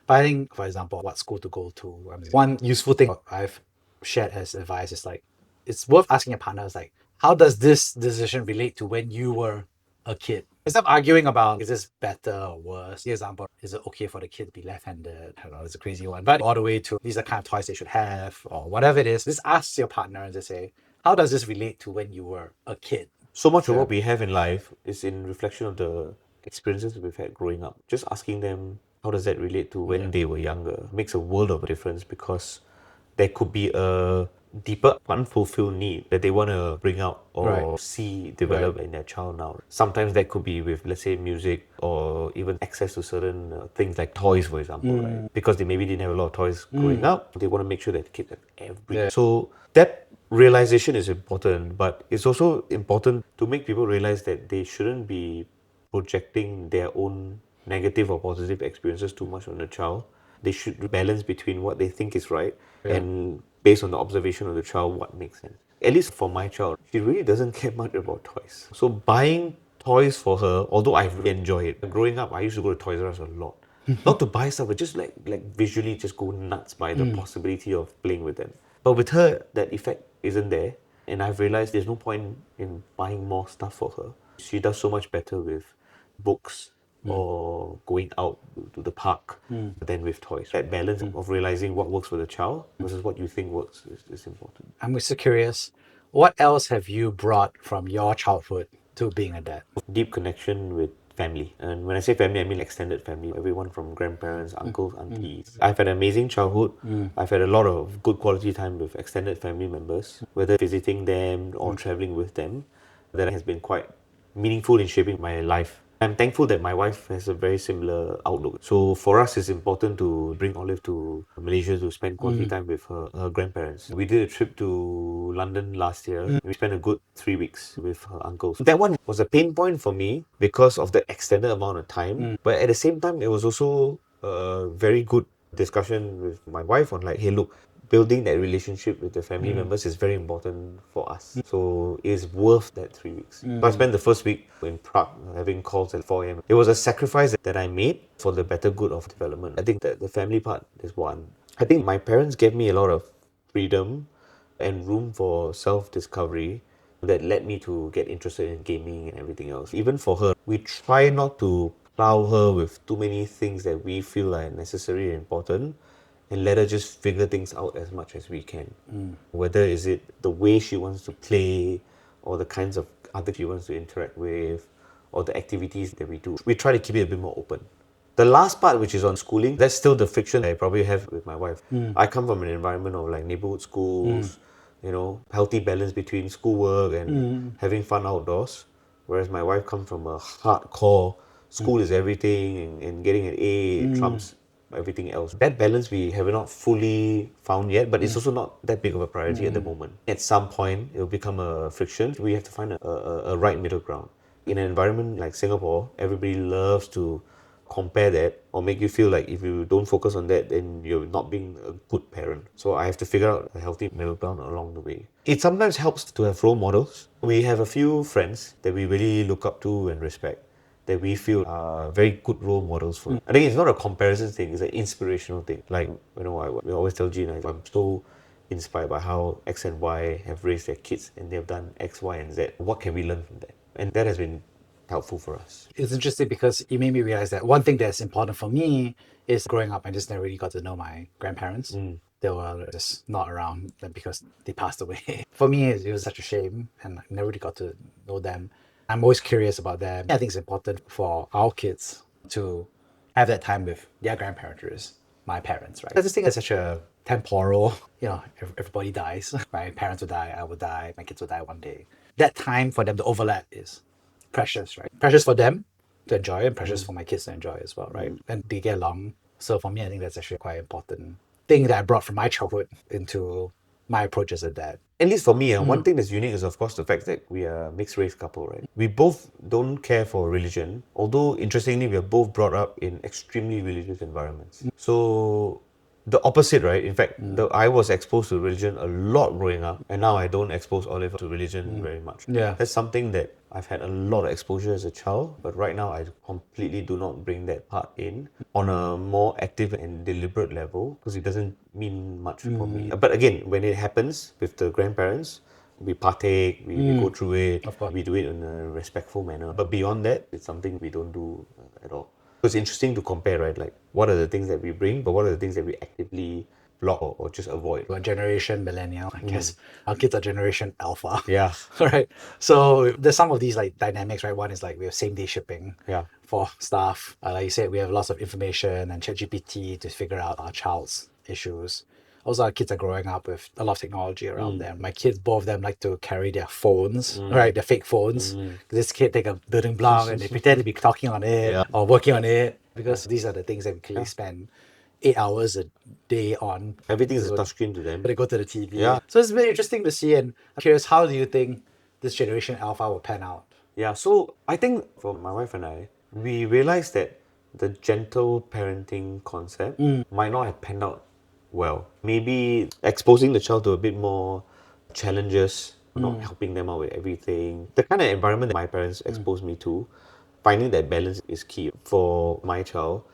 But I think, for example, what school to go to, one useful thing I've shared as advice is like, it's worth asking your partner, is like, how does this decision relate to when you were a kid? Instead of arguing about, is this better or worse? For example, is it okay for the kid to be left-handed? I don't know, it's a crazy one. But all the way to, these are kind of toys they should have, or whatever it is, just ask your partner and just say, how does this relate to when you were a kid? So much of what we have in life is in reflection of the experiences we've had growing up. Just asking them, how does that relate to when they were younger? Makes a world of difference because there could be a deeper unfulfilled need that they want to bring out or Right. see develop in their child now. Sometimes that could be with, let's say, music or even access to certain things like toys, for example, right? Because they maybe didn't have a lot of toys growing up, they want to make sure that the kids have everything. Yeah. So that realization is important, but it's also important to make people realize that they shouldn't be projecting their own negative or positive experiences too much on the child. They should balance between what they think is right and based on the observation of the child, what makes sense. At least for my child, she really doesn't care much about toys. So buying toys for her, although I really enjoy it. Growing up, I used to go to Toys R Us a lot. Not to buy stuff, but just like visually just go nuts by the possibility of playing with them. But with her, that effect isn't there. And I've realized there's no point in buying more stuff for her. She does so much better with books or going out to the park than with toys. That balance of realizing what works for the child versus what you think works is important. I'm so curious, what else have you brought from your childhood to being a dad? Deep connection with family. And when I say family, I mean extended family. Everyone from grandparents, uncles, aunties. I've had an amazing childhood. I've had a lot of good quality time with extended family members, whether visiting them or traveling with them. That has been quite meaningful in shaping my life. I'm thankful that my wife has a very similar outlook. So for us, it's important to bring Olive to Malaysia to spend quality time with her grandparents. We did a trip to London last year. We spent a good 3 weeks with her uncles. That one was a pain point for me because of the extended amount of time. But at the same time, it was also a very good discussion with my wife on like, hey, look, building that relationship with the family members is very important for us. So it's worth that 3 weeks. So I spent the first week in Prague having calls at 4 a.m. It was a sacrifice that I made for the better good of development. I think that the family part is one. I think my parents gave me a lot of freedom and room for self-discovery that led me to get interested in gaming and everything else. Even for her, we try not to plow her with too many things that we feel are necessary and important and let her just figure things out as much as we can. Whether is it the way she wants to play or the kinds of other she wants to interact with or the activities that we do. We try to keep it a bit more open. The last part, which is on schooling, that's still the friction I probably have with my wife. I come from an environment of like neighborhood schools, healthy balance between schoolwork and having fun outdoors. Whereas my wife comes from a hardcore school is everything and getting an A trumps everything else. That balance we have not fully found yet, but it's also not that big of a priority at the moment. At some point, it will become a friction. We have to find a right middle ground. In an environment like Singapore, everybody loves to compare that or make you feel like if you don't focus on that, then you're not being a good parent. So I have to figure out a healthy middle ground along the way. It sometimes helps to have role models. We have a few friends that we really look up to and respect, that we feel are very good role models for. I think it's not a comparison thing, it's an inspirational thing. Like, we always tell Gina, I'm so inspired by how X and Y have raised their kids and they've done X, Y, and Z. What can we learn from that? And that has been helpful for us. It's interesting because it made me realize that one thing that's important for me is growing up, I just never really got to know my grandparents. They were just not around because they passed away. For me, it was such a shame and I never really got to know them. I'm always curious about them. I think it's important for our kids to have that time with their grandparents, my parents, right? I just think it's such a temporal, everybody dies. My parents will die, I will die, my kids will die one day. That time for them to overlap is precious, right? Precious for them to enjoy and precious for my kids to enjoy as well, right? And they get along. So for me, I think that's actually quite important thing that I brought from my childhood into my approach as a dad. At least for me, one thing that's unique is, of course, the fact that we are a mixed race couple, right? We both don't care for religion, although interestingly, we are both brought up in extremely religious environments. So the opposite, right? In fact, I was exposed to religion a lot growing up, and now I don't expose Olive to religion very much. Yeah. That's something that I've had a lot of exposure as a child, but right now I completely do not bring that part in on a more active and deliberate level because it doesn't mean much for me. But again, when it happens with the grandparents, we partake, we go through it, Of course. we do it in a respectful manner. But beyond that, it's something we don't do at all. It's interesting to compare, right? Like, what are the things that we bring, but what are the things that we actively block or just avoid? We're generation millennial, I guess. Our kids are generation alpha. Yeah. Right. So there's some of these like dynamics, right? One is like we have same day shipping for stuff. Like you said, we have lots of information and ChatGPT to figure out our child's issues. Also, our kids are growing up with a lot of technology around them. My kids, both of them like to carry their phones, right? Their fake phones. This kid take a building block and they pretend to be talking on it or working on it, because these are the things that we clearly spend 8 hours a day on. Everything is a touchscreen to them. They go to the TV. Yeah. So it's very interesting to see, and I'm curious, how do you think this generation alpha will pan out? Yeah, so I think for my wife and I, we realized that the gentle parenting concept might not have panned out well. Maybe exposing the child to a bit more challenges, not helping them out with everything. The kind of environment that my parents exposed me to, finding that balance is key. For my child,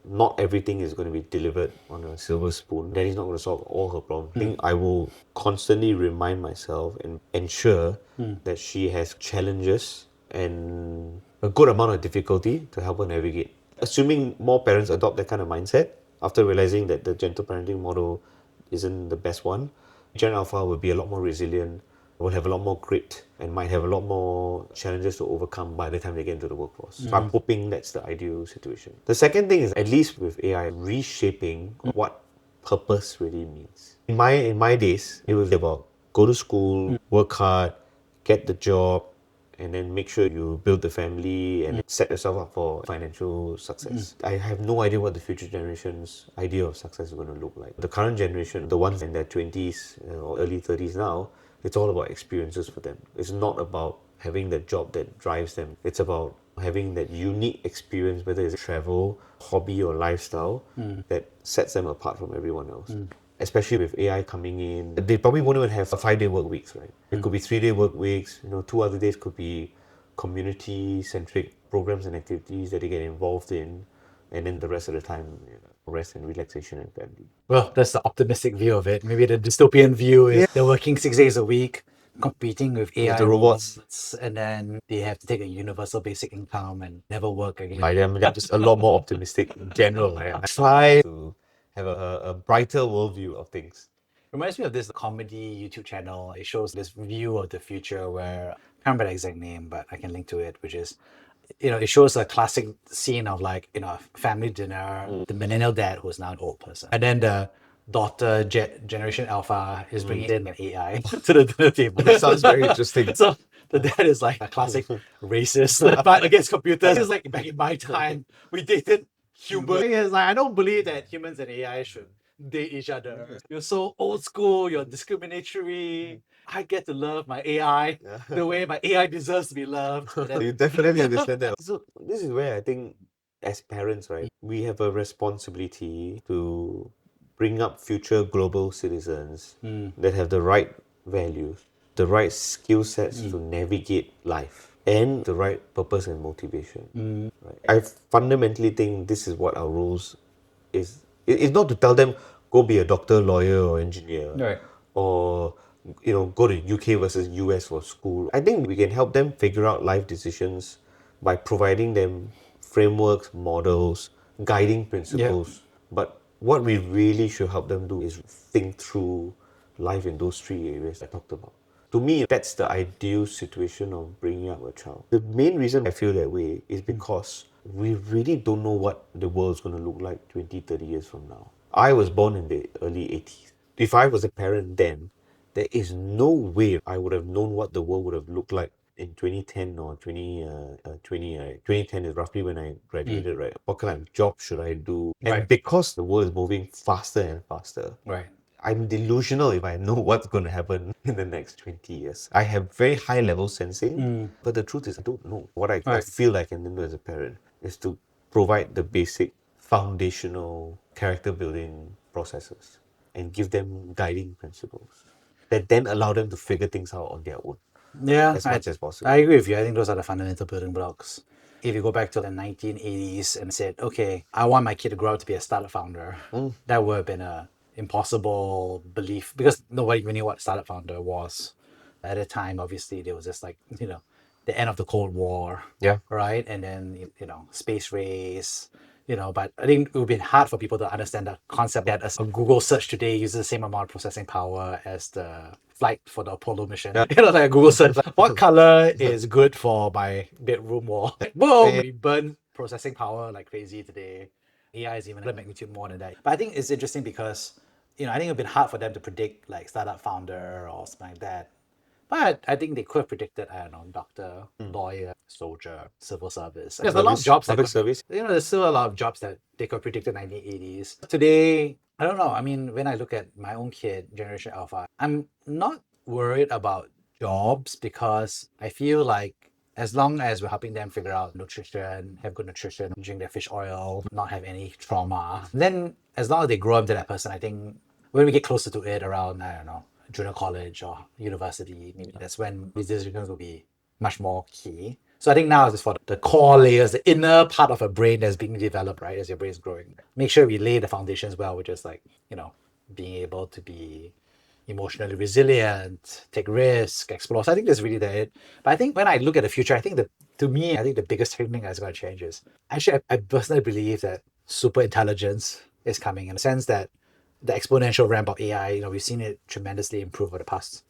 not everything is going to be delivered on a silver spoon. Daddy's not going to solve all her problems. I think I will constantly remind myself and ensure that she has challenges and a good amount of difficulty to help her navigate. Assuming more parents adopt that kind of mindset after realizing that the gentle parenting model isn't the best one, Gen Alpha will be a lot more resilient, will have a lot more grit, and might have a lot more challenges to overcome by the time they get into the workforce. So I'm hoping that's the ideal situation. The second thing is, at least with AI, reshaping what purpose really means. In my days, it was about go to school, work hard, get the job, and then make sure you build the family and set yourself up for financial success. I have no idea what the future generation's idea of success is going to look like. The current generation, the ones in their 20s or early 30s now, it's all about experiences for them. It's not about having the job that drives them. It's about having that unique experience, whether it's travel, hobby, or lifestyle, that sets them apart from everyone else. Especially with AI coming in, they probably won't even have 5-day work weeks, right? It could be 3-day work weeks. 2 other days could be community-centric programs and activities that they get involved in, and then the rest of the time, rest and relaxation and family. Well, that's the optimistic view of it. Maybe the dystopian view is they're working 6 days a week, competing with AI the robots. and then they have to take a universal basic income and never work again. I'm just a lot more optimistic in general. I try to have a brighter worldview of things. Reminds me of this comedy YouTube channel. It shows this view of the future where I can't remember the exact name, but I can link to it, which is, it shows a classic scene of like, a family dinner, the millennial dad who's now an old person. And then the daughter, Generation Alpha, is bringing in an AI to the dinner table. That sounds very interesting. So the dad is like a classic racist, but against computers. It's like back in my time, we dated humans. It's like, I don't believe that humans and AI should date each other. You're so old school, you're discriminatory. I get to love my AI the way my AI deserves to be loved. You definitely understand that. So this is where I think as parents, right, we have a responsibility to bring up future global citizens that have the right values, the right skill sets to navigate life, and the right purpose and motivation. Right? I fundamentally think this is what our roles is. It's not to tell them go be a doctor, lawyer, or engineer, Right. or go to UK versus US for school. I think we can help them figure out life decisions by providing them frameworks, models, guiding principles. But what we really should help them do is think through life in those 3 areas I talked about. To me, that's the ideal situation of bringing up a child. The main reason I feel that way is because we really don't know what the world is going to look like 20, 30 years from now. I was born in the early 80s. If I was a parent then, there is no way I would have known what the world would have looked like in 2010 or 2020. 2010 is roughly when I graduated, right? What kind of job should I do? And because the world is moving faster and faster, Right. I'm delusional if I know what's going to happen in the next 20 years. I have very high level sensing, but the truth is I don't know. What I feel like I can do as a parent is to provide the basic foundational character building processes and give them guiding principles that then allow them to figure things out on their own. Yeah, as much as possible. I agree with you. I think those are the fundamental building blocks. If you go back to the 1980s and said, okay, I want my kid to grow up to be a startup founder, that would have been a impossible belief because nobody even knew what startup founder was. At the time, obviously, there was just like, the end of the Cold War. Yeah. Right? And then, space race, but I think it would be hard for people to understand the concept that a Google search today uses the same amount of processing power as the flight for the Apollo mission. Like a Google search, like, what color is good for my bedroom wall? Boom! We burn processing power like crazy today. AI is even a magnitude more than that. But I think it's interesting because I think it'd been hard for them to predict like startup founder or something like that. But I think they could have predicted, I don't know, doctor, lawyer, soldier, civil service. There's a lot of Service, jobs that public service. there's still a lot of jobs that they could predict in the 1980s. Today, I don't know. I mean, when I look at my own kid, Generation Alpha, I'm not worried about jobs because I feel like as long as we're helping them figure out nutrition, have good nutrition, drink their fish oil, not have any trauma, then as long as they grow into that person, I think when we get closer to it around, I don't know, junior college or university, maybe that's when these decisions will be much more key. So I think now is for the core layers, the inner part of a brain that's being developed, right, as your brain is growing. Make sure we lay the foundations well, which is like, being able to be emotionally resilient, take risk, explore. So I think that's really it. But I think when I look at the future, I think to me, I think the biggest thing that's going to change is actually I personally believe that super intelligence is coming in the sense that the exponential ramp of AI, we've seen it tremendously improve over the past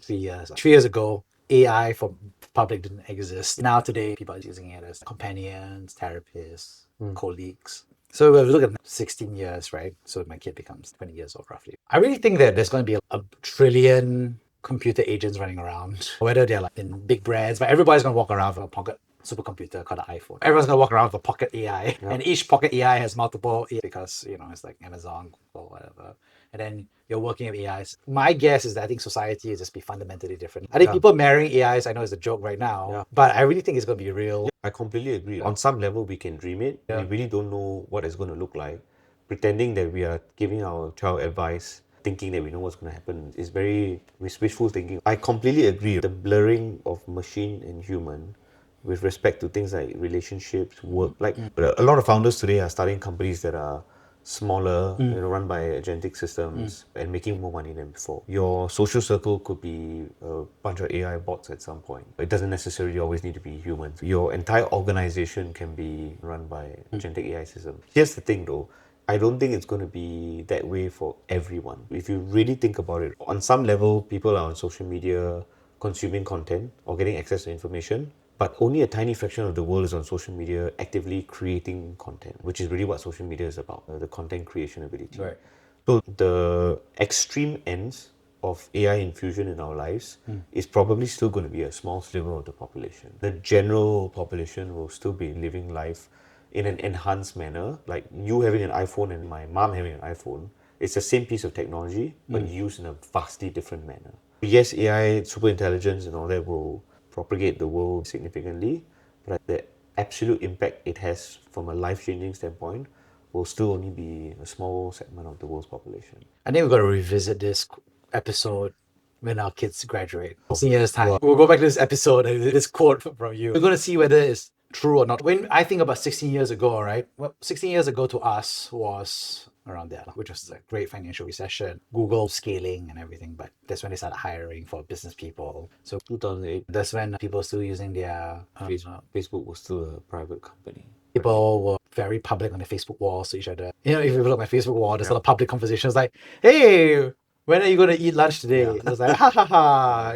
3 years. 3 years ago, AI for public didn't exist. Now today, people are using it as companions, therapists, colleagues. So if we look at 16 years, right? So my kid becomes 20 years old roughly. I really think that there's going to be a trillion computer agents running around, whether they're like in big brands, but everybody's going to walk around with a pocket supercomputer called the iPhone. Everyone's going to walk around with a pocket AI. And each pocket AI has multiple because, it's like Amazon, Google, whatever. And then you're working with AIs. My guess is that I think society is just be fundamentally different. I think people marrying AIs, I know it's a joke right now, but I really think it's going to be real. I completely agree. On some level, we can dream it. We really don't know what it's going to look like. Pretending that we are giving our child advice, thinking that we know what's going to happen, is very wishful thinking. I completely agree. The blurring of machine and human with respect to things like relationships, work. Like a lot of founders today are starting companies that are smaller, run by agentic systems and making more money than before. Your social circle could be a bunch of AI bots at some point. It doesn't necessarily always need to be humans. Your entire organization can be run by agentic AI systems. Here's the thing though, I don't think it's going to be that way for everyone. If you really think about it, on some level, people are on social media consuming content or getting access to information, but only a tiny fraction of the world is on social media actively creating content, which is really what social media is about, the content creation ability. Right. So the extreme ends of AI infusion in our lives is probably still going to be a small sliver of the population. The general population will still be living life in an enhanced manner, like you having an iPhone and my mom having an iPhone. It's the same piece of technology, but used in a vastly different manner. Yes, AI, super intelligence and all that will propagate the world significantly, but the absolute impact it has from a life-changing standpoint will still only be a small segment of the world's population. I think we've got to revisit this episode when our kids graduate. 16 years time. We'll go back to this episode and this quote from you. We're going to see whether it's true or not. When I think about 16 years ago, right? Well, 16 years ago to us was around there, which was a great financial recession, Google scaling and everything. But that's when they started hiring for business people. So 2008, that's when people still using their Facebook was still a private company. people were very public on their Facebook walls to each other. If you look at my Facebook wall, there's a lot of public conversations like, hey, when are you going to eat lunch today? It was like, ha ha ha,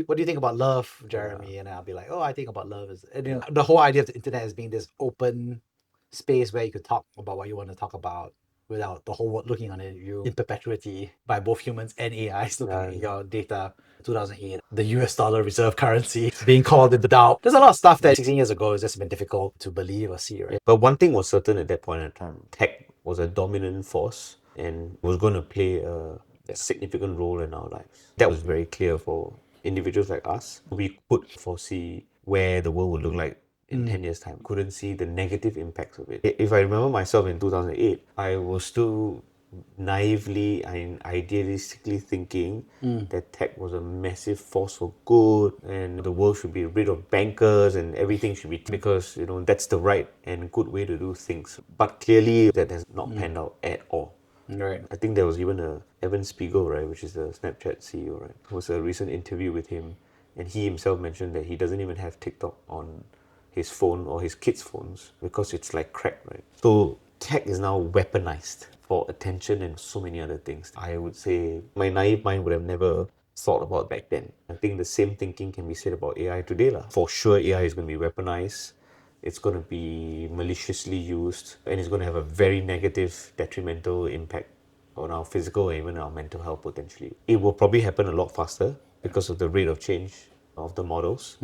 what do you think about love, Jeremy? And I'll be like, oh, I think about love is, and, the whole idea of the internet as being this open space where you could talk about what you want to talk about without the whole world looking on it, you in perpetuity by both humans and AIs looking at your data. 2008, the US dollar reserve currency being called into doubt. There's a lot of stuff that 16 years ago has just been difficult to believe or see, right? But one thing was certain at that point in time, tech was a dominant force and was going to play a significant role in our lives. That was very clear for individuals like us. We could foresee where the world would look like in 10 years' time. Couldn't see the negative impacts of it. If I remember myself in 2008, I was still naively and idealistically thinking that tech was a massive force for good and the world should be rid of bankers and everything should be because that's the right and good way to do things. But clearly that has not panned out at all. Right. I think there was even a Evan Spiegel, right, which is the Snapchat CEO, right? There was a recent interview with him and he himself mentioned that he doesn't even have TikTok on his phone or his kids' phones because it's like crack, right? So tech is now weaponized for attention and so many other things. I would say my naive mind would have never thought about back then. I think the same thinking can be said about AI today. For sure, AI is going to be weaponized. It's going to be maliciously used and it's going to have a very negative, detrimental impact on our physical and even our mental health potentially. It will probably happen a lot faster because of the rate of change of the models.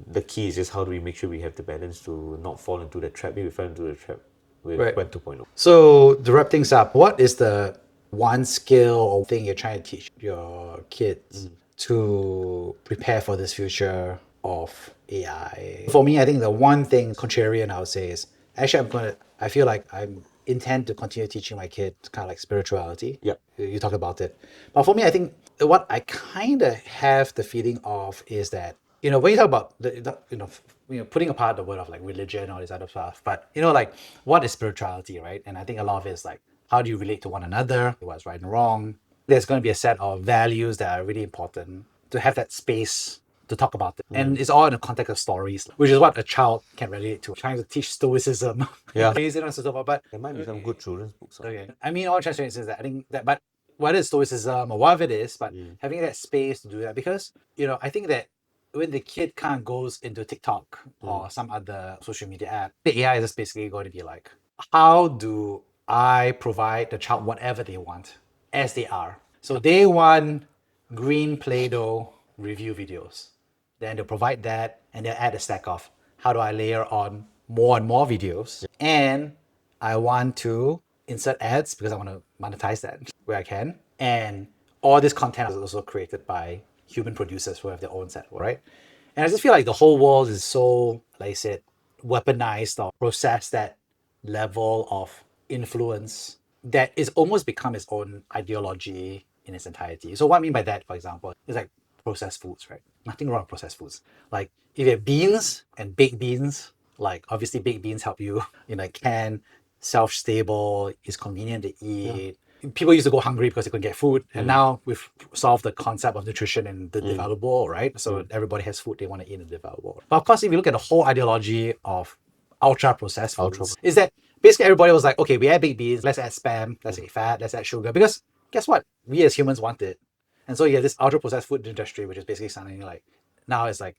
The key is just how do we make sure we have the balance to not fall into the trap. If we fall into the trap with Right. Web 2.0. So to wrap things up, what is the one skill or thing you're trying to teach your kids to prepare for this future of AI? For me, I think the one thing contrarian I would say is actually I feel like I'm intend to continue teaching my kids kind of like spirituality. Yeah. You talked about it. But for me, I think what I kind of have the feeling of is that, when you talk about putting apart the word of like religion or this other stuff, but like what is spirituality, right? And I think a lot of it is like, how do you relate to one another? What's right and wrong? There's going to be a set of values that are really important to have that space to talk about it. And it's all in the context of stories, which is what a child can relate to. Trying to teach stoicism. Yeah. But There might be some good children's books. okay. I mean, all I'm trying to say is that I think that, but whether it's stoicism or whatever it is, but having that space to do that, because, I think that when the kid kind of goes into TikTok or some other social media app, the AI is just basically going to be like, how do I provide the child whatever they want as they are? So they want green Play-Doh review videos. Then they'll provide that and they'll add a stack of how do I layer on more and more videos. And I want to insert ads because I want to monetize that where I can. And all this content is also created by human producers who have their own set, right? And I just feel like the whole world is so, like I said, weaponized or processed that level of influence that it's almost become its own ideology in its entirety. So what I mean by that, for example, is like processed foods, right? Nothing wrong with processed foods. Like if you have beans and baked beans, like obviously baked beans help you in a can, self-stable, it's convenient to eat. People used to go hungry because they couldn't get food. And now we've solved the concept of nutrition in the developed world, right? So everybody has food they want to eat in the developed world. But of course, if you look at the whole ideology of ultra processed foods, is that basically everybody was like, okay, we add baked beans, let's add spam, let's add fat, let's add sugar. Because guess what? We as humans want it. And so you have this ultra processed food industry, which is basically something like, now it's like,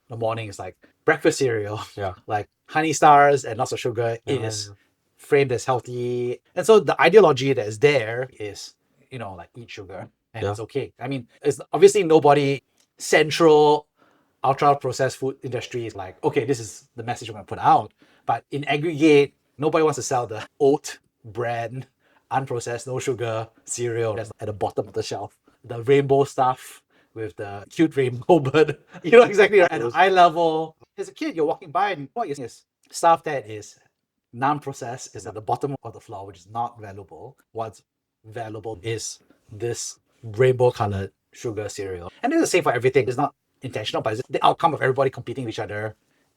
the morning is like breakfast cereal, like honey stars and lots of sugar is framed as healthy. And so the ideology that is there is, like eat sugar and it's okay. I mean, it's obviously nobody central ultra processed food industry is like, okay, this is the message we're going to put out. But in aggregate, nobody wants to sell the oat brand, unprocessed, no sugar cereal that's at the bottom of the shelf. The rainbow stuff with the cute rainbow bird. Exactly right. At eye level. As a kid, you're walking by and what you see is stuff that is non-processed is at the bottom of the floor, which is not valuable. What's valuable is this rainbow colored sugar cereal. And it's the same for everything. It's not intentional, but it's the outcome of everybody competing with each other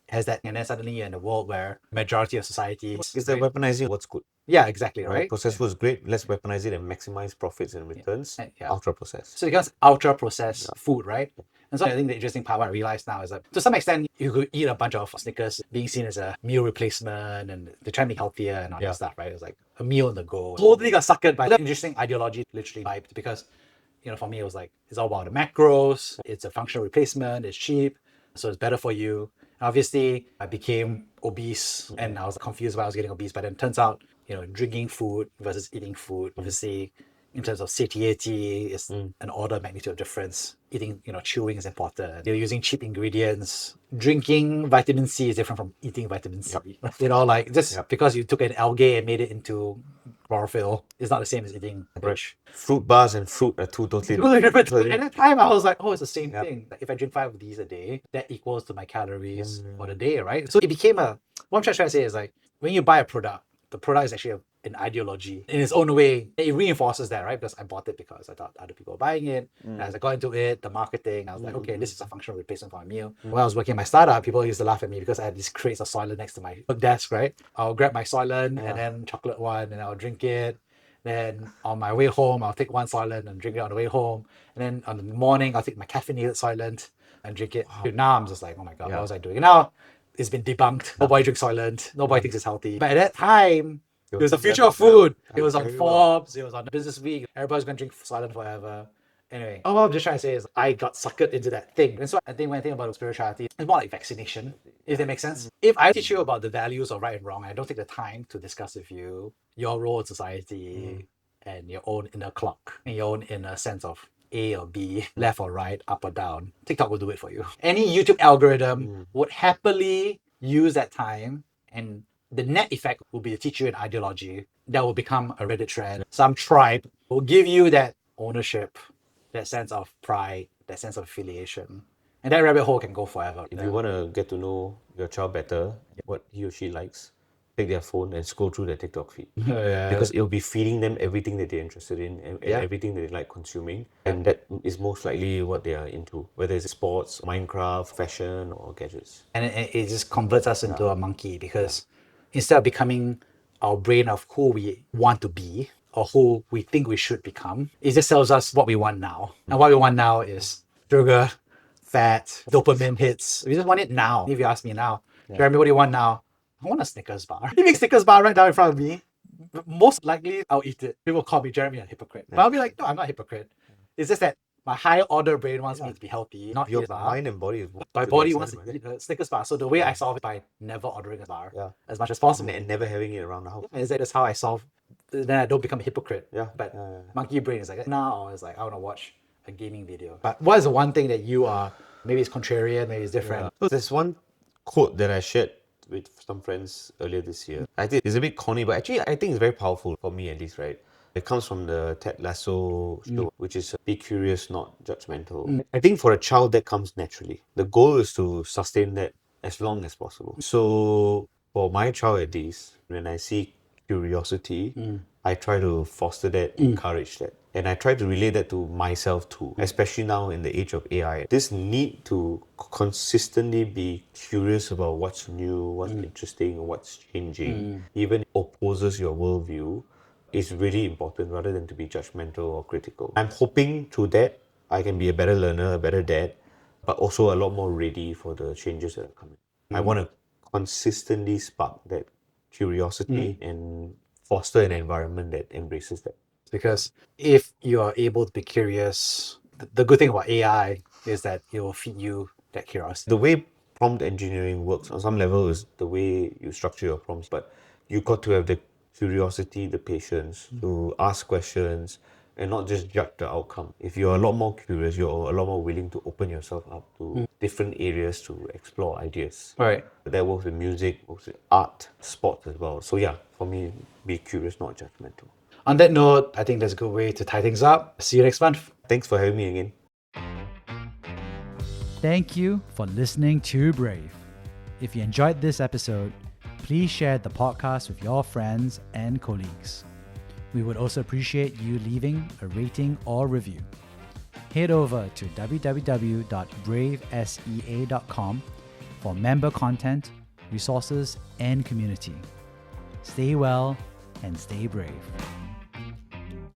has that. And then suddenly you're in a world where majority of society Is that weaponizing what's good? Yeah, exactly, right? Processed food is great. Let's weaponize it and maximize profits and returns. Ultra processed. So it becomes ultra processed food, right? And so I think the interesting part what I realize now is that to some extent you could eat a bunch of Snickers being seen as a meal replacement and they're trying to be healthier and all that stuff, right? It's like a meal on the go. Totally got suckered by that interesting ideology, literally vibed because for me it was like it's all about the macros, it's a functional replacement, it's cheap, so it's better for you. Obviously, I became obese and I was confused why I was getting obese, but then it turns out, drinking food versus eating food, obviously, in terms of satiety, is an order of magnitude of difference. Eating, chewing is important. You're using cheap ingredients. Drinking vitamin C is different from eating vitamin C. Because you took an algae and made it into chlorophyll, it's not the same as eating fish. Fruit bars and fruit are two totally different. At that time, I was like, oh, it's the same thing. Like, if I drink 5 of these a day, that equals to my calories for the day, right? So it became what I'm trying to say is like, when you buy a product, the product is actually an ideology in its own way. It reinforces that, right? Because I bought it because I thought other people were buying it. And as I got into it, the marketing, I was like, okay, this is a functional replacement for a meal. When I was working at my startup, people used to laugh at me because I had these crates of Soylent next to my work desk, right? I'll grab my Soylent and then chocolate one and I'll drink it. Then on my way home, I'll take one Soylent and drink it on the way home. And then on the morning, I'll take my caffeinated Soylent and drink it. Now I'm just like, oh my God, what was I doing? Now it's been debunked. Nobody drinks Soylent. Nobody thinks it's healthy. But at that time, it was the future of food. It was on Forbes. It was on Business Week. Everybody's going to drink Soylent forever. Anyway, all I'm just trying to say is I got suckered into that thing. And so I think when I think about spirituality, it's more like vaccination, if that makes sense. If I teach you about the values of right and wrong, and I don't take the time to discuss with you your role in society and your own inner clock and your own inner sense of A or B, left or right, up or down, TikTok will do it for you. Any YouTube algorithm would happily use that time, and the net effect will be to teach you an ideology that will become a Reddit thread. Some tribe will give you that ownership, that sense of pride, that sense of affiliation. And that rabbit hole can go forever. If you want to get to know your child better, what he or she likes, take their phone and scroll through their TikTok feed. Because it'll be feeding them everything that they're interested in and everything that they like consuming. And that is most likely what they are into, whether it's sports, Minecraft, fashion, or gadgets. And it just converts us into a monkey, because instead of becoming our brain of who we want to be or who we think we should become, it just tells us what we want now. And what we want now is sugar, fat, dopamine hits. We just want it now. If you ask me now, Jeremy, what do you want now? I want a Snickers bar. If you make Snickers bar right now in front of me, most likely I'll eat it. People call me Jeremy a hypocrite. But I'll be like, no, I'm not a hypocrite. It's just that my higher order brain wants me to be healthy, not Your eat a bar. mind and body is My body wants to eat a Snickers bar. So the way I solve it by never ordering a bar as much as possible. and never having it around the house. Is that just how I solve? Then I don't become a hypocrite. Yeah. But monkey brain is like, now it's like, I want to watch a gaming video. But what is the one thing that you are, maybe it's contrarian, maybe it's different. So there's one quote that I shared with some friends earlier this year. I think it's a bit corny, but actually I think it's very powerful for me at least, right? It comes from the Ted Lasso show, which is be curious, not judgmental. I think for a child that comes naturally. The goal is to sustain that as long as possible. So for my child at least, when I see curiosity, I try to foster that, encourage that. And I try to relate that to myself too, especially now in the age of AI. This need to consistently be curious about what's new, what's interesting, what's changing, even opposes your worldview, is really important rather than to be judgmental or critical. I'm hoping through that I can be a better learner, a better dad, but also a lot more ready for the changes that are coming. I want to consistently spark that curiosity and foster an environment that embraces that. Because if you are able to be curious, the good thing about AI is that it will feed you that curiosity. The way prompt engineering works on some level is the way you structure your prompts, but you got to have the curiosity, the patience to ask questions and not just judge the outcome. If you're a lot more curious, you're a lot more willing to open yourself up to different areas to explore ideas. Right. That works with music, works with art, sports as well. So yeah, for me, be curious, not judgmental. On that note, I think that's a good way to tie things up. See you next month. Thanks for having me again. Thank you for listening to Brave. If you enjoyed this episode, please share the podcast with your friends and colleagues. We would also appreciate you leaving a rating or review. Head over to www.bravesea.com for member content, resources, and community. Stay well and stay brave.